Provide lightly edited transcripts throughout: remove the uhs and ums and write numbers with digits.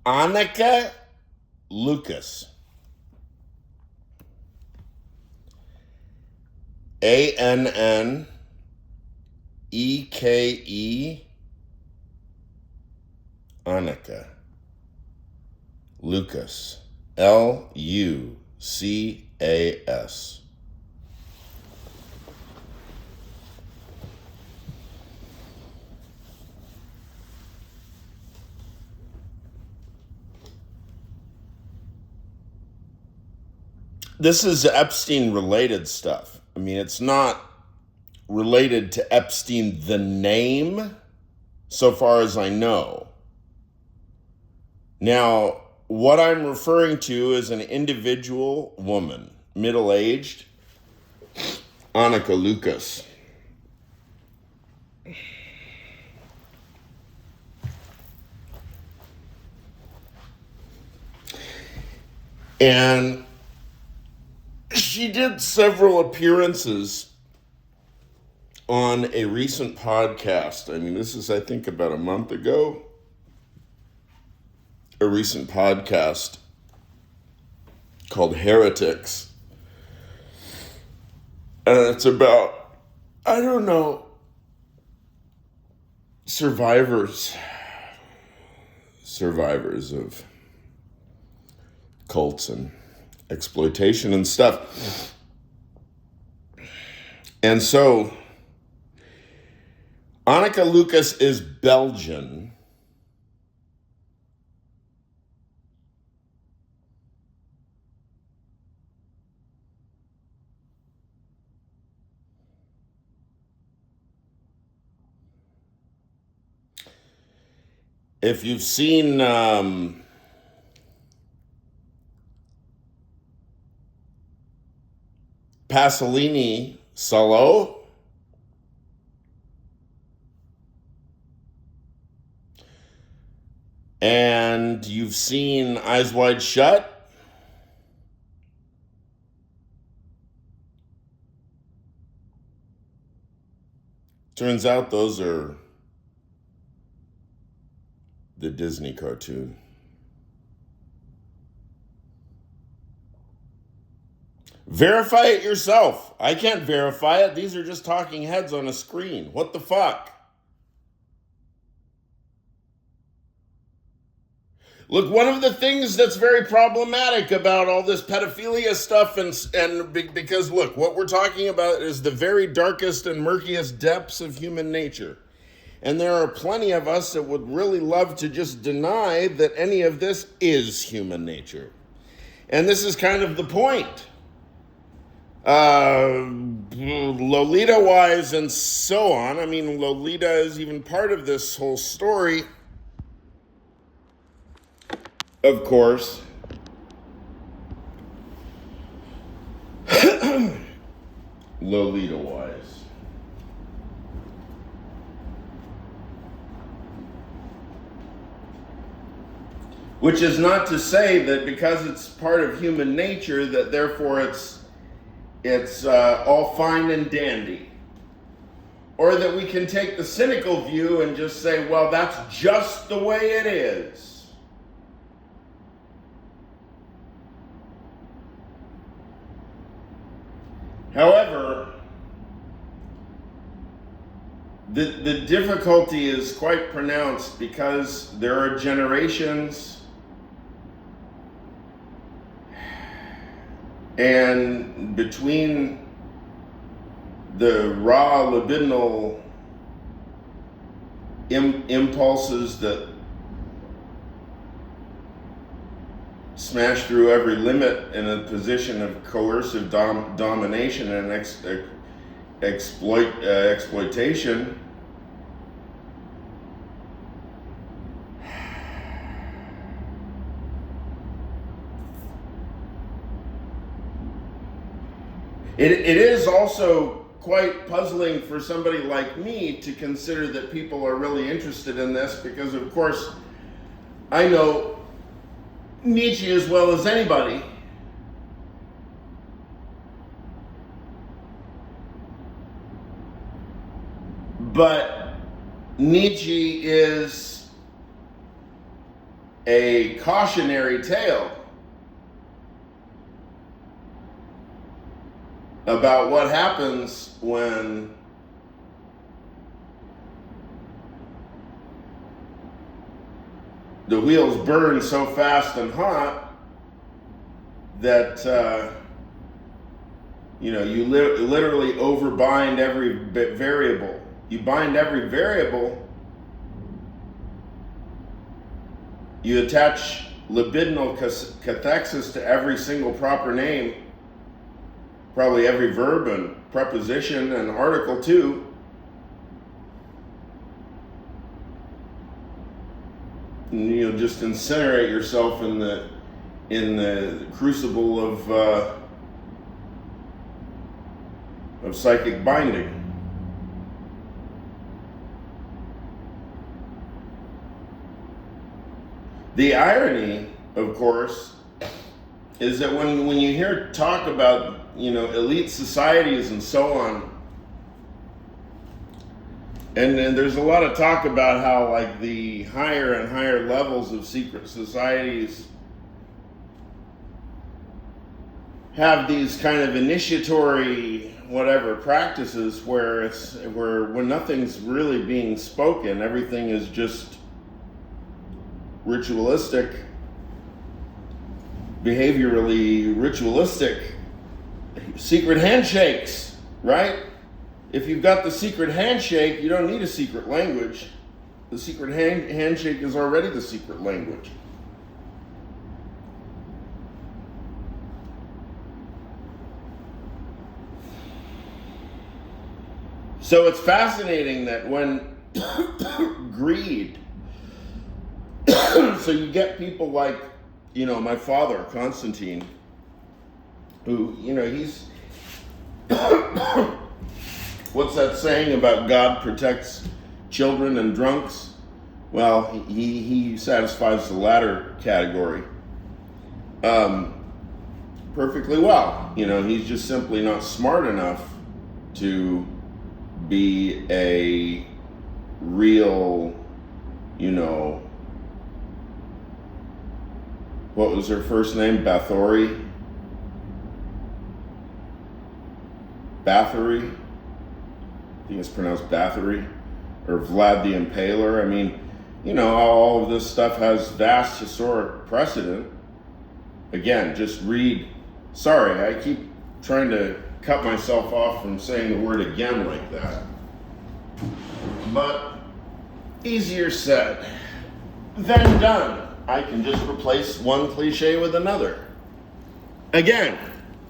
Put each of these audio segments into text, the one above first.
Annika Lucas. Anneke. Annika Lucas. Lucas. This is Epstein-related stuff. I mean, it's not related to Epstein, the name, so far as I know. Now, what I'm referring to is an individual woman, middle-aged, Annika Lucas. And she did several appearances on a recent podcast. I mean, this is, I think, about a month ago. A recent podcast called Heretics. And it's about, I don't know, survivors of cults and exploitation and stuff. And so, Annika Lucas is Belgian. If you've seen Pasolini, SALÓ, and you've seen Eyes Wide Shut, turns out those are the Disney cartoon. Verify it yourself. I can't verify it. These are just talking heads on a screen. What the fuck? Look, one of the things that's very problematic about all this pedophilia stuff, and because, look, what we're talking about is the very darkest and murkiest depths of human nature. And there are plenty of us that would really love to just deny that any of this is human nature. And this is kind of the point. Lolita-wise and so on. I mean, Lolita is even part of this whole story, of course. Lolita-wise. Which is not to say that because it's part of human nature that therefore it's all fine and dandy. Or that we can take the cynical view and just say, well, that's just the way it is. However, the difficulty is quite pronounced because there are generations and between the raw libidinal impulses that smash through every limit in a position of coercive domination and exploitation, It is also quite puzzling for somebody like me to consider that people are really interested in this because, of course, I know Nietzsche as well as anybody. But Nietzsche is a cautionary tale about what happens when the wheels burn so fast and hot that you literally overbind every variable. You bind every variable. You attach libidinal cathexis to every single proper name, probably every verb and preposition and article too. And just incinerate yourself in the crucible of psychic binding. The irony, of course, is that when you hear talk about elite societies and so on, and there's a lot of talk about how like the higher and higher levels of secret societies have these kind of initiatory whatever practices where when nothing's really being spoken, everything is just ritualistic, behaviorally ritualistic, secret handshakes, right? If you've got the secret handshake, you don't need a secret language. The secret handshake is already the secret language. So it's fascinating that when greed, so you get people like, my father, Constantine, who, he's, what's that saying about God protects children and drunks? Well, he satisfies the latter category perfectly well. He's just simply not smart enough to be a real, what was her first name? Bathory? I think it's pronounced Bathory, or Vlad the Impaler. I mean, all of this stuff has vast historic precedent. Again, just read. Sorry, I keep trying to cut myself off from saying the word again like that. But easier said than done. I can just replace one cliche with another. Again,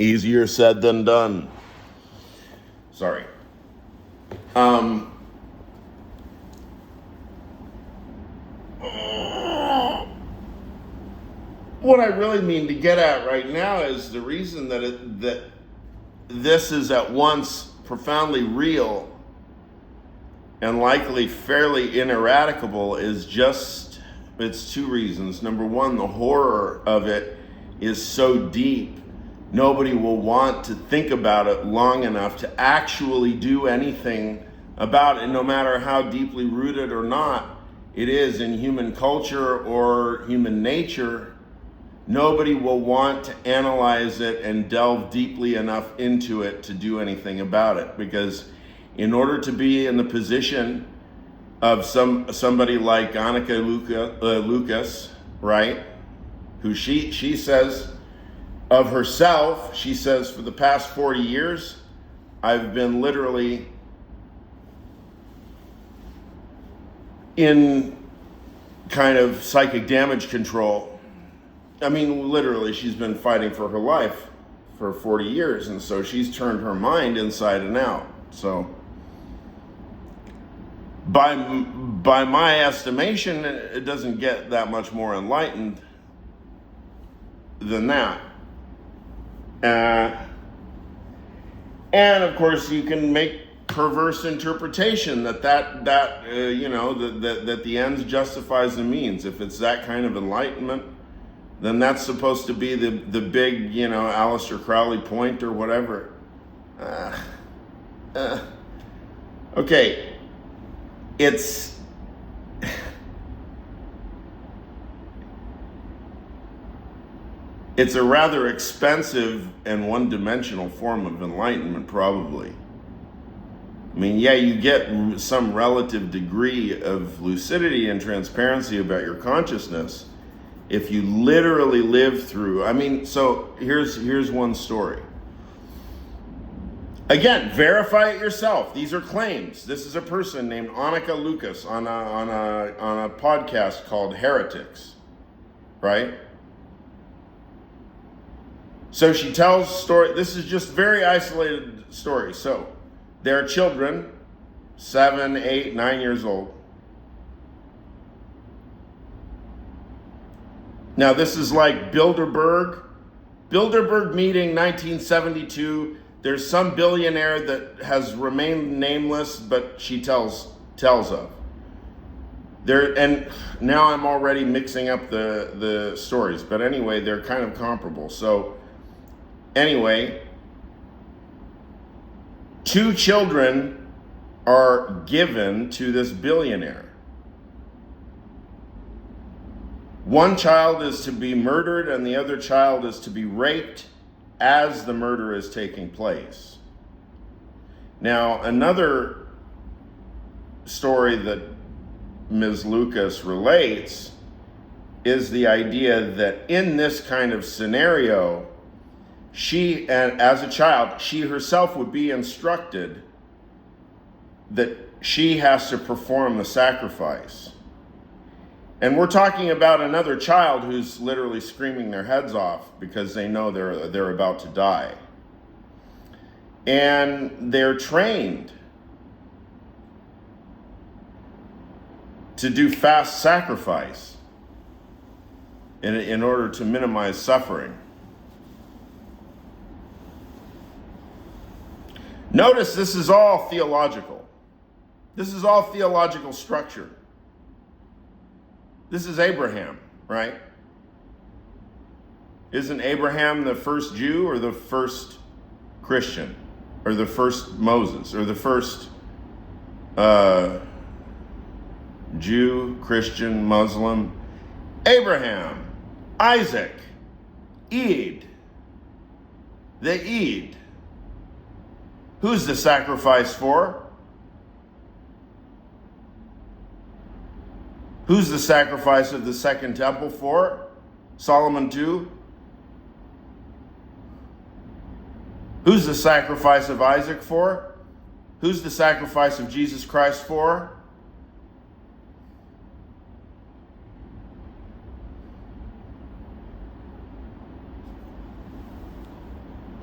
easier said than done. Sorry. What I really mean to get at right now is the reason that this is at once profoundly real and likely fairly ineradicable is it's two reasons. Number one, the horror of it is so deep, nobody will want to think about it long enough to actually do anything about it, no matter how deeply rooted or not it is in human culture or human nature. Nobody will want to analyze it and delve deeply enough into it to do anything about it, because in order to be in the position of somebody like Annika Lucas, right, who she says of herself, she says, for the past 40 years, I've been literally in kind of psychic damage control. I mean, literally, she's been fighting for her life for 40 years, and so she's turned her mind inside and out. So by my estimation, it doesn't get that much more enlightened than that. And of course, you can make perverse interpretation that the ends justifies the means. If it's that kind of enlightenment, then that's supposed to be the big, Aleister Crowley point or whatever. Okay, It's a rather expensive and one-dimensional form of enlightenment, probably. I mean, yeah, you get some relative degree of lucidity and transparency about your consciousness if you literally live through. I mean, so here's one story. Again, verify it yourself. These are claims. This is a person named Annika Lucas on a podcast called Heretics, right? So she tells story. This is just very isolated story. So there are children, 7, 8, 9 years old. Now this is like Bilderberg meeting 1972. There's some billionaire that has remained nameless, but she tells of. There, and now I'm already mixing up the stories, but anyway, they're kind of comparable. So anyway, 2 children are given to this billionaire. One child is to be murdered and the other child is to be raped as the murder is taking place. Now, another story that Ms. Lucas relates is the idea that in this kind of scenario, she, and as a child, she herself would be instructed that she has to perform the sacrifice. And we're talking about another child who's literally screaming their heads off because they know they're about to die. And they're trained to do fast sacrifice in order to minimize suffering. Notice this is all theological. This is all theological structure. This is Abraham, right? Isn't Abraham the first Jew or the first Christian? Or the first Moses? Or the first Jew, Christian, Muslim? Abraham, Isaac, EID. The EID. Who's the sacrifice for? Who's the sacrifice of the Second Temple for? Solomon too? Who's the sacrifice of Isaac for? Who's the sacrifice of Jesus Christ for?